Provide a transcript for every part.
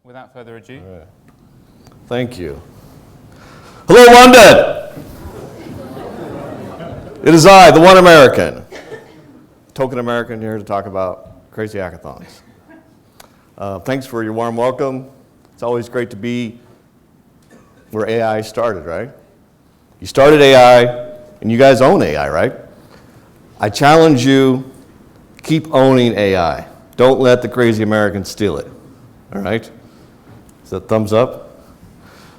without further ado. All right. Thank you. Hello, London! It is I, the one American, token American, here to talk about crazy hackathons. Thanks for your warm welcome. It's always great to be where AI started, right? You started AI, and you guys own AI, right? I challenge you, keep owning AI. Don't let the crazy Americans steal it, all right? Is that thumbs up?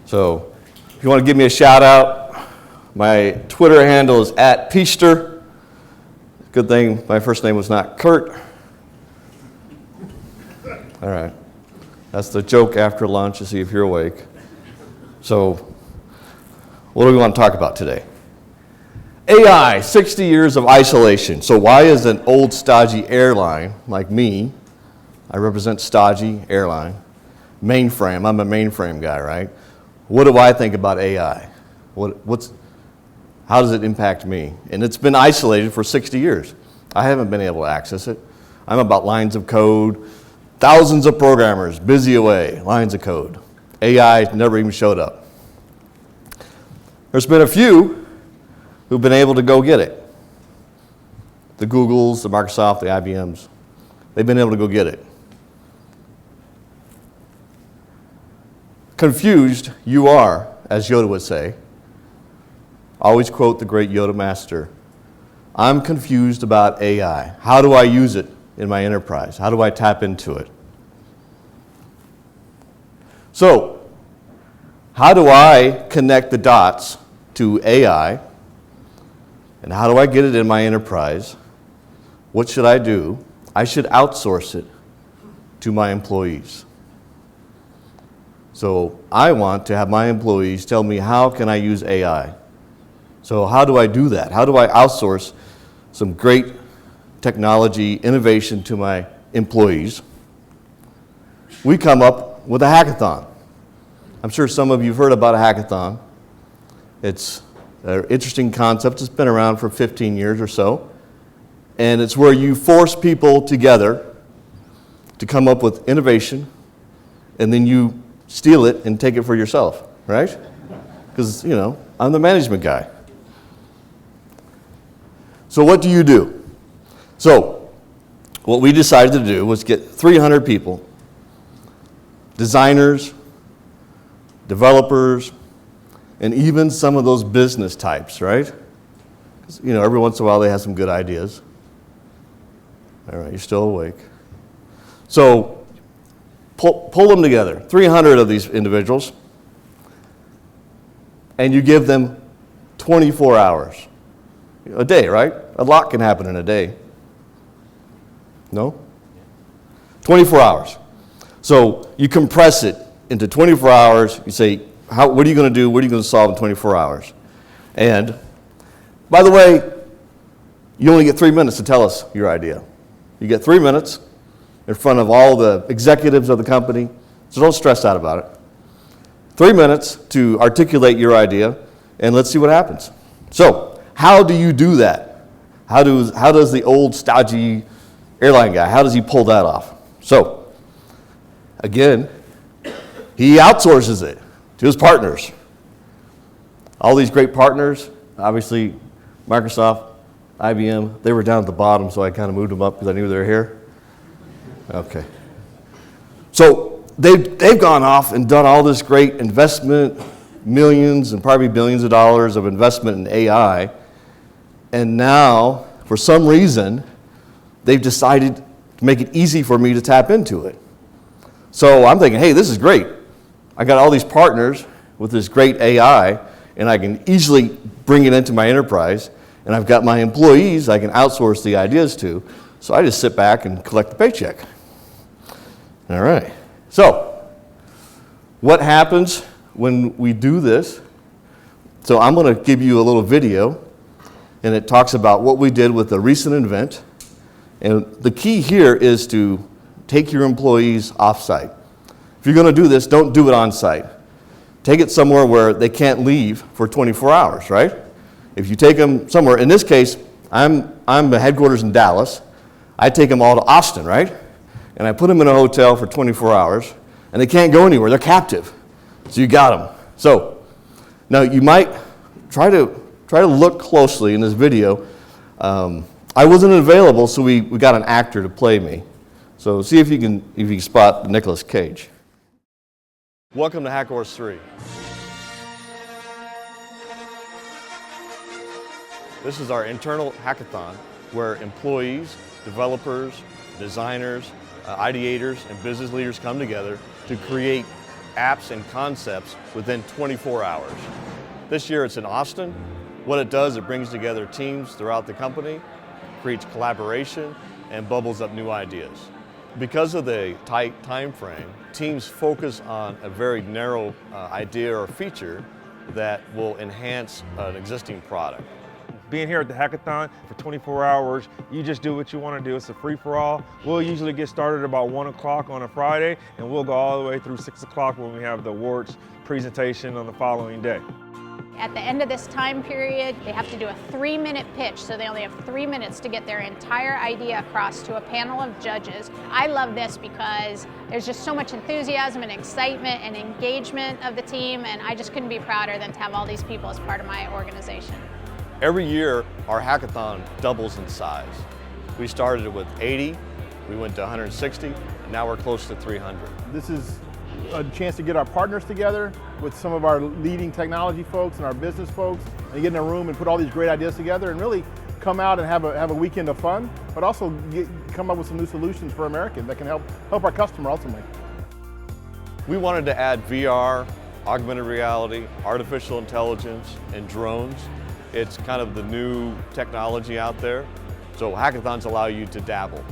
So if you want to give me a shout out, my Twitter handle is @Peaster. Good thing my first name was not Kurt. All right. That's the joke after lunch to see if you're awake. So what do we want to talk about today? AI, 60 years of isolation. So why is an old stodgy airline like me, I represent stodgy airline, mainframe, I'm a mainframe guy, right? What do I think about AI? How does it impact me? And it's been isolated for 60 years. I haven't been able to access it. I'm about lines of code, thousands of programmers, busy away, lines of code. AI never even showed up. There's been a few who've been able to go get it. The Googles, the Microsoft, the IBMs, they've been able to go get it. Confused you are, as Yoda would say. Always quote the great Yoda master. I'm confused about AI. How do I use it in my enterprise? How do I tap into it? So, how do I connect the dots to AI? And how do I get it in my enterprise? What should I do? I should outsource it to my employees. So I want to have my employees tell me, how can I use AI? So how do I do that? How do I outsource some great technology innovation to my employees? We come up with a hackathon. I'm sure some of you have heard about a hackathon. It's an interesting concept. It's been around for 15 years or so. And it's where you force people together to come up with innovation, and then you steal it and take it for yourself, right? Because, you know, I'm the management guy. So what do you do? So what we decided to do was get 300 people, designers, developers, and even some of those business types, right? 'Cause, you know, every once in a while they have some good ideas. All right, you're still awake. So pull them together, 300 of these individuals, and you give them 24 hours. A day, right? A lot can happen in a day. No? 24 hours. So you compress it into 24 hours. You say, what are you going to do? What are you going to solve in 24 hours? And, by the way, you only get 3 minutes to tell us your idea. You get 3 minutes in front of all the executives of the company, so don't stress out about it. 3 minutes to articulate your idea, and let's see what happens. So, how do you do that? How does the old stodgy airline guy, how does he pull that off? So, again, he outsources it to his partners. All these great partners, obviously Microsoft, IBM, they were down at the bottom, so I kind of moved them up because I knew they were here. Okay. So they've gone off and done all this great investment, millions and probably billions of dollars of investment in AI, and now, for some reason, they've decided to make it easy for me to tap into it. So I'm thinking, hey, this is great. I got all these partners with this great AI, and I can easily bring it into my enterprise, and I've got my employees I can outsource the ideas to, so I just sit back and collect the paycheck. All right. So what happens when we do this? So I'm going to give you a little video, and it talks about what we did with a recent event. And the key here is to take your employees off-site. If you're going to do this, don't do it on-site. Take it somewhere where they can't leave for 24 hours, right? If you take them somewhere, in this case, I'm the headquarters in Dallas. I take them all to Austin, right? And I put them in a hotel for 24 hours. and they can't go anywhere. They're captive. So you got them. So now you might try to look closely in this video. I wasn't available, so we got an actor to play me. So see if you can spot Nicolas Cage. Welcome to Hackhorse 3. This is our internal hackathon where employees, developers, designers, ideators, and business leaders come together to create apps and concepts within 24 hours. This year it's in Austin. What it does, it brings together teams throughout the company, creates collaboration, and bubbles up new ideas. Because of the tight time frame, teams focus on a very narrow idea or feature that will enhance an existing product. Being here at the hackathon for 24 hours, you just do what you want to do. It's a free-for-all. We'll usually get started about 1 o'clock on a Friday, and we'll go all the way through 6 o'clock when we have the awards presentation on the following day. At the end of this time period, they have to do a 3-minute pitch, so they only have 3 minutes to get their entire idea across to a panel of judges. I love this because there's just so much enthusiasm and excitement and engagement of the team, and I just couldn't be prouder than to have all these people as part of my organization. Every year, our hackathon doubles in size. We started with 80, we went to 160, and now we're close to 300. This is a chance to get our partners together with some of our leading technology folks and our business folks, and get in a room and put all these great ideas together and really come out and have a weekend of fun, but also come up with some new solutions for Americans that can help our customer ultimately. We wanted to add VR, augmented reality, artificial intelligence, and drones. It's kind of the new technology out there. So hackathons allow you to dabble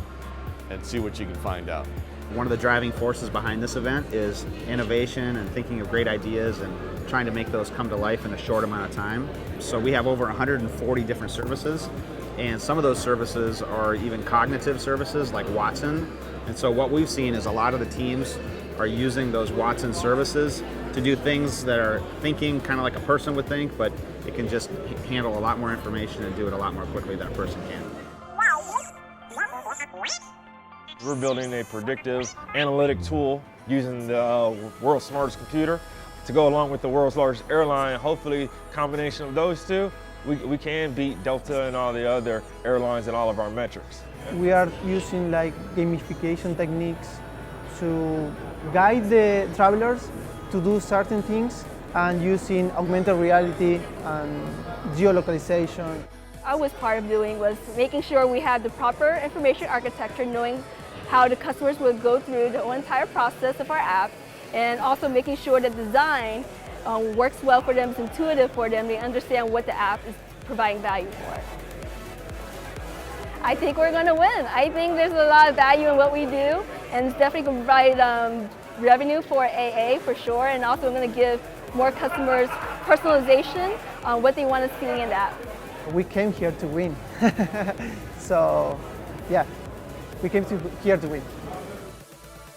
and see what you can find out. One of the driving forces behind this event is innovation and thinking of great ideas and trying to make those come to life in a short amount of time. So we have over 140 different services, and some of those services are even cognitive services like Watson. And so what we've seen is a lot of the teams are using those Watson services to do things that are thinking kind of like a person would think, but it can just handle a lot more information and do it a lot more quickly than a person can. We're building a predictive analytic tool using the world's smartest computer to go along with the world's largest airline. Hopefully, combination of those two, we can beat Delta and all the other airlines in all of our metrics. We are using like gamification techniques to guide the travelers to do certain things, and using augmented reality and geolocalization. I was part of doing was making sure we had the proper information architecture, knowing how the customers would go through the whole entire process of our app, and also making sure that design works well for them, it's intuitive for them, they understand what the app is providing value for. I think we're going to win. I think there's a lot of value in what we do, and it's definitely going to provide revenue for AA for sure, and also going to give more customers personalization on what they want to see in the app. We came here to win. So, yeah, we came here to win.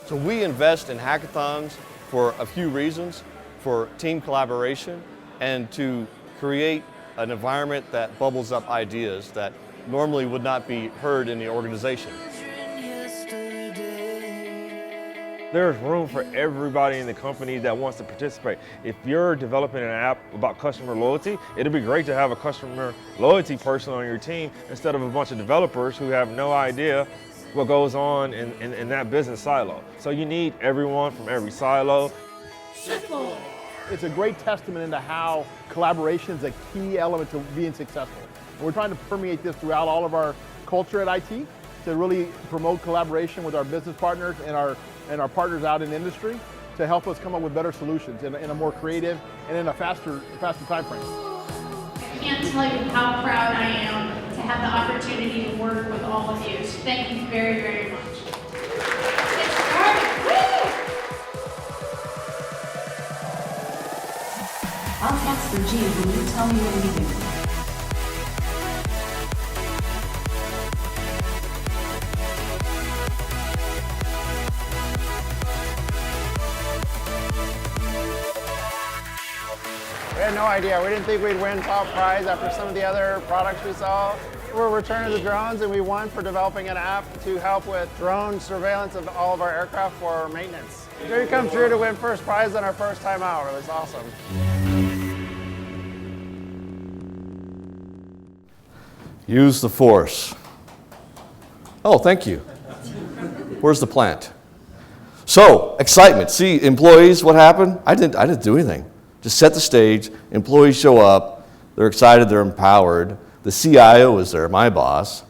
So we invest in hackathons for a few reasons: for team collaboration and to create an environment that bubbles up ideas that normally would not be heard in the organization. There's room for everybody in the company that wants to participate. If you're developing an app about customer loyalty, it'd be great to have a customer loyalty person on your team instead of a bunch of developers who have no idea what goes on in that business silo. So you need everyone from every silo. It's a great testament into how collaboration is a key element to being successful. And we're trying to permeate this throughout all of our culture at IT to really promote collaboration with our business partners and our partners out in industry to help us come up with better solutions in a more creative and in a faster time frame. I can't tell you how proud I am to have the opportunity to work with all of you. So thank you very, very much. Get started. Woo! I'll text for G when you tell me what we do. We had no idea. We didn't think we'd win top prize after some of the other products we saw. We're returning the drones, and we won for developing an app to help with drone surveillance of all of our aircraft for maintenance. Dream come true to win first prize on our first time out. It was awesome. Use the force. Oh, thank you. Where's the plant? So, excitement. See, employees, what happened? I didn't do anything. Just set the stage. Employees show up. They're excited. They're empowered. The CIO is there, my boss,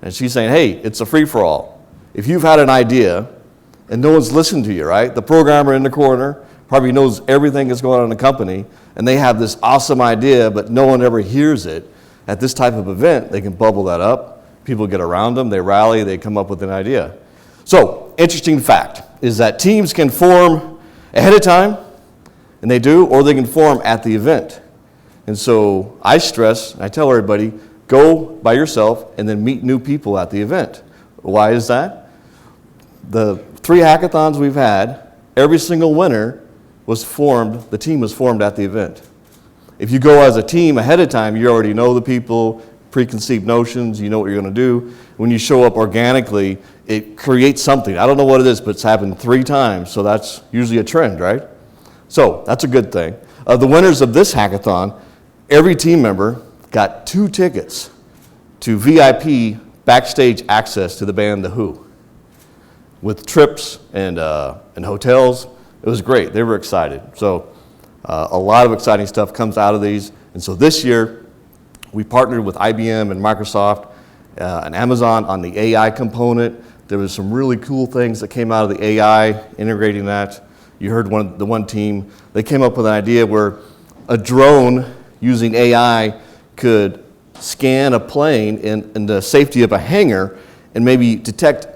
and she's saying, hey, it's a free-for-all. If you've had an idea and no one's listened to you, right? The programmer in the corner probably knows everything that's going on in the company, and they have this awesome idea, but no one ever hears it. At this type of event, they can bubble that up. People get around them, they rally, they come up with an idea. So, interesting fact is that teams can form ahead of time, and they do, or they can form at the event. And so I stress, I tell everybody, go by yourself and then meet new people at the event. Why is that? The 3 hackathons we've had, every single winner was formed, the team was formed at the event. If you go as a team ahead of time, you already know the people, preconceived notions, you know what you're going to do. When you show up organically, it creates something. I don't know what it is, but it's happened 3 times, so that's usually a trend, right? So that's a good thing. The winners of this hackathon, every team member got 2 tickets to VIP backstage access to the band The Who, with trips and hotels. It was great. They were excited. So a lot of exciting stuff comes out of these. And so this year, we partnered with IBM and Microsoft and Amazon on the AI component. There was some really cool things that came out of the AI, integrating that. You heard the one team, they came up with an idea where a drone using AI could scan a plane in the safety of a hangar and maybe detect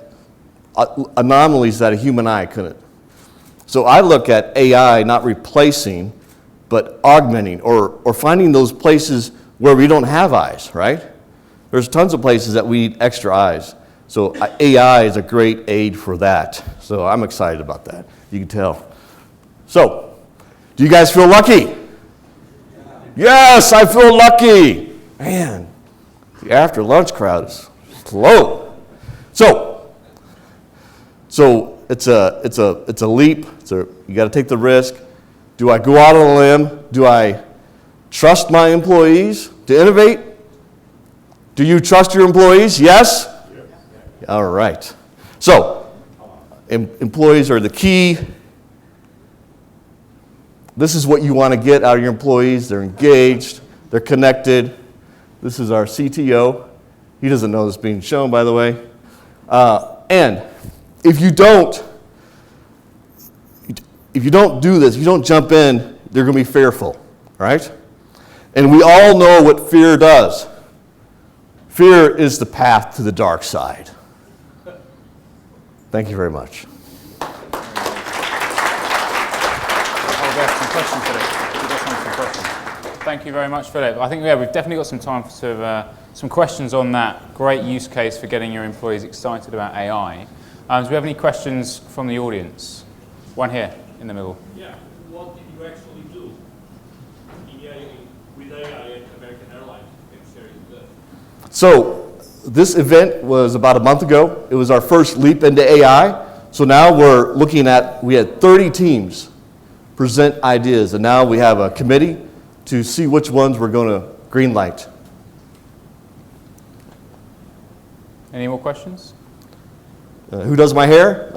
anomalies that a human eye couldn't. So I look at AI not replacing, but augmenting or finding those places where we don't have eyes, right? There's tons of places that we need extra eyes. So AI is a great aid for that. So I'm excited about that. You can tell. So, do you guys feel lucky? Yes, I feel lucky. Man, the after lunch crowd is slow. So it's a leap. You got to take the risk. Do I go out on a limb? Do I trust my employees to innovate? Do you trust your employees? Yes? All right. So, employees are the key. This is what you want to get out of your employees. They're engaged. They're connected. This is our CTO. He doesn't know this being shown, by the way. And if you don't do this, if you don't jump in, they're going to be fearful, right? And we all know what fear does. Fear is the path to the dark side. Thank you very much. Thank you very much, Philip. I think we've definitely got some time for some questions on that great use case for getting your employees excited about AI. Do we have any questions from the audience? One here in the middle. Yeah, what did you actually do with AI at American Airlines? So this event was about a month ago. It was our first leap into AI. So now we're looking at, we had 30 teams present ideas, and now we have a committee to see which ones we're going to green light. Any more questions? Who does my hair?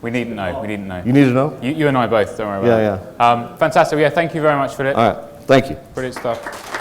We needn't know. We needn't know. You need to know? You and I both. Don't worry about it. Yeah. Fantastic. Yeah. Thank you very much, Philip. All right. Thank you. Brilliant stuff.